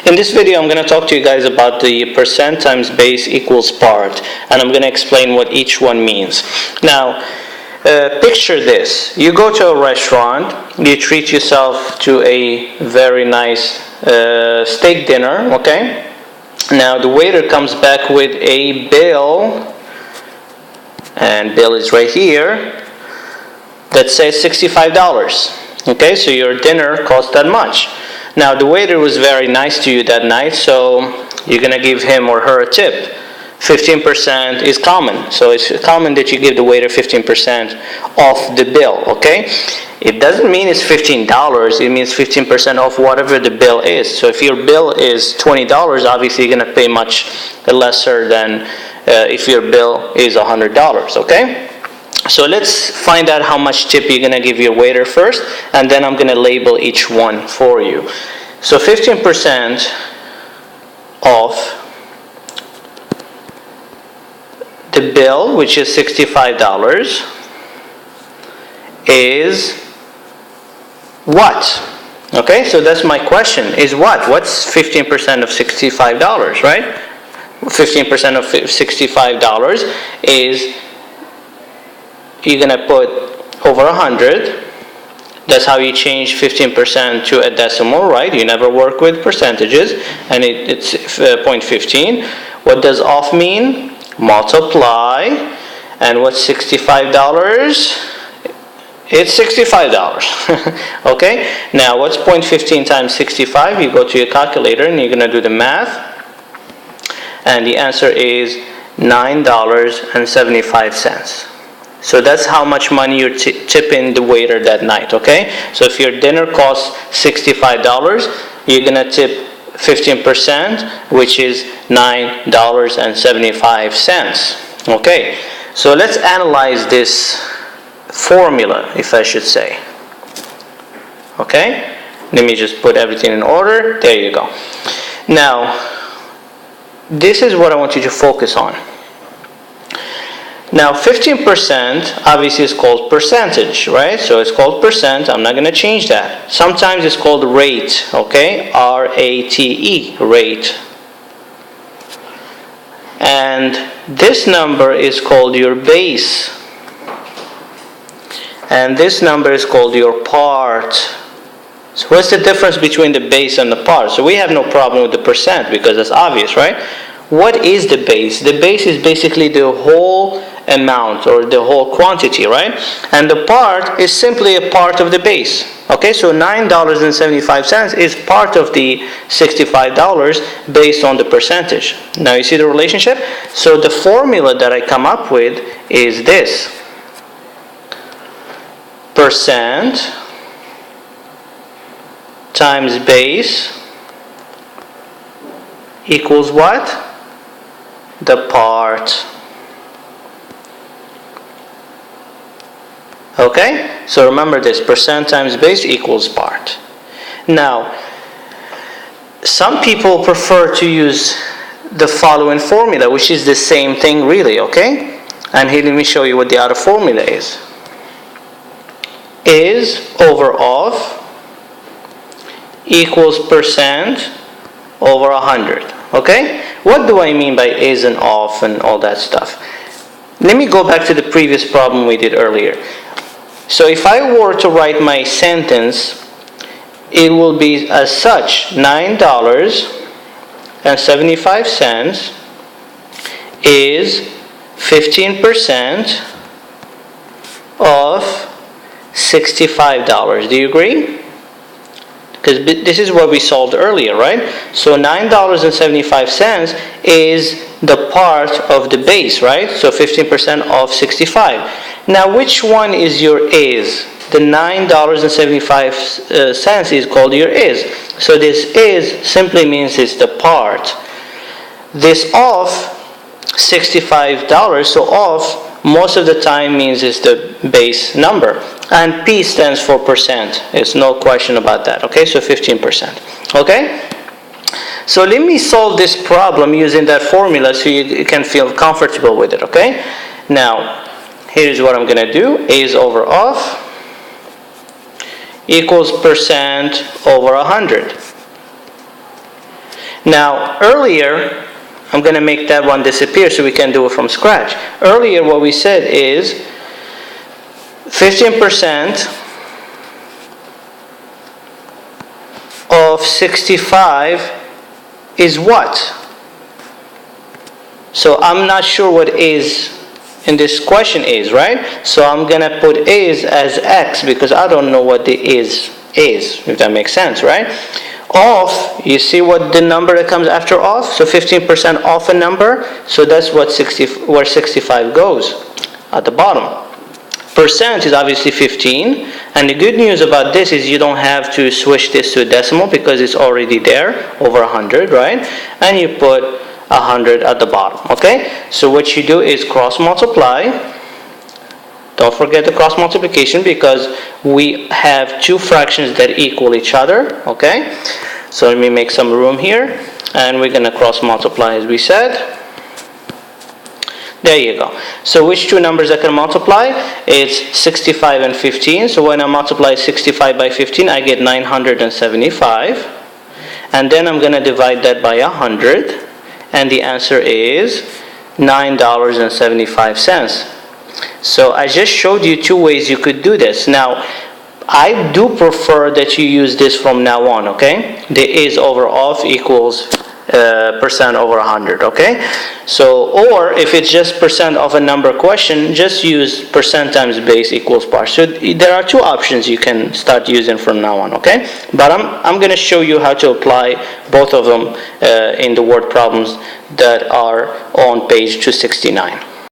In this video, I'm going to talk to you guys about the percent times base equals part, and I'm going to explain what each one means. Now, picture this. You go to a restaurant, you treat yourself to a very nice steak dinner, okay? Now, the waiter comes back with a bill, and bill is right here, that says $65. Okay, so your dinner cost that much. Now, the waiter was very nice to you that night, so you're going to give him or her a tip. 15% is common. So it's common that you give the waiter 15% off the bill, okay? It doesn't mean it's $15. It means 15% off whatever the bill is. So if your bill is $20, obviously you're going to pay much lesser than if your bill is $100, okay? So let's find out how much tip you're going to give your waiter first, and then I'm going to label each one for you. So 15% off the bill, which is $65, is what? Okay, so that's my question, is what? What's 15% of $65, right? 15% of $65 is, you're going to put over 100. That's how you change 15% to a decimal, right? You never work with percentages, and it's 0.15. What does off mean? Multiply. And what's $65? It's $65. Okay? Now, what's 0.15 times 65? You go to your calculator and you're going to do the math. And the answer is $9.75. So that's how much money you're tipping the waiter that night, okay? So if your dinner costs $65, you're going to tip 15%, which is $9.75. Okay, so let's analyze this formula, if I should say. Okay, let me just put everything in order. There you go. Now, this is what I want you to focus on. Now, 15% obviously is called percentage, right? So it's called percent. I'm not going to change that. Sometimes it's called rate, okay? R-A-T-E, rate. And this number is called your base. And this number is called your part. So what's the difference between the base and the part? So we have no problem with the percent because that's obvious, right? What is the base? The base is basically the whole amount or the whole quantity, right? And the part is simply a part of the base. Okay, so $9.75 is part of the $65 based on the percentage. Now you see the relationship? So the formula that I come up with is this. Percent times base equals what? The part. Okay? So remember this, percent times base equals part. Now, some people prefer to use the following formula, which is the same thing really, okay? And here, let me show you what the other formula is. Is over of equals percent over 100. Okay? What do I mean by is and of and all that stuff? Let me go back to the previous problem we did earlier. So if I were to write my sentence, it will be as such. $9.75 is 15% of $65. Do you agree? Because this is what we solved earlier, right? So $9.75 is the part of the base, right? So 15% of 65. Now, which one is your is? The $9.75 is called your is. So this is simply means it's the part. This of $65, so of most of the time means it's the base number. And P stands for percent. There's no question about that. Okay, so 15%. Okay? So let me solve this problem using that formula so you can feel comfortable with it. Okay? Now, here's what I'm going to do. Is over of equals percent over 100. Now, earlier, I'm going to make that one disappear so we can do it from scratch. Earlier, what we said is 15% of 65 is what? So I'm not sure what is in this question is, right? So I'm going to put is as x because I don't know what the is, if that makes sense, right? Off, you see what the number that comes after off? So 15% off a number, so that's what where 65 goes, at the bottom. Percent is obviously 15, and the good news about this is you don't have to switch this to a decimal because it's already there, over 100, right? And you put 100 at the bottom, okay? So what you do is cross multiply. Don't forget the cross multiplication because we have two fractions that equal each other, okay? So let me make some room here, and we're going to cross multiply as we said. There you go. So which two numbers I can multiply? It's 65 and 15. So when I multiply 65 by 15, I get 975. And then I'm going to divide that by 100. And the answer is $9.75. So I just showed you two ways you could do this. Now, I do prefer that you use this from now on, okay? The is over off equals percent over 100, okay? So, or if it's just percent of a number question, just use percent times base equals part. So there are two options you can start using from now on, okay? But I'm going to show you how to apply both of them in the word problems that are on page 269.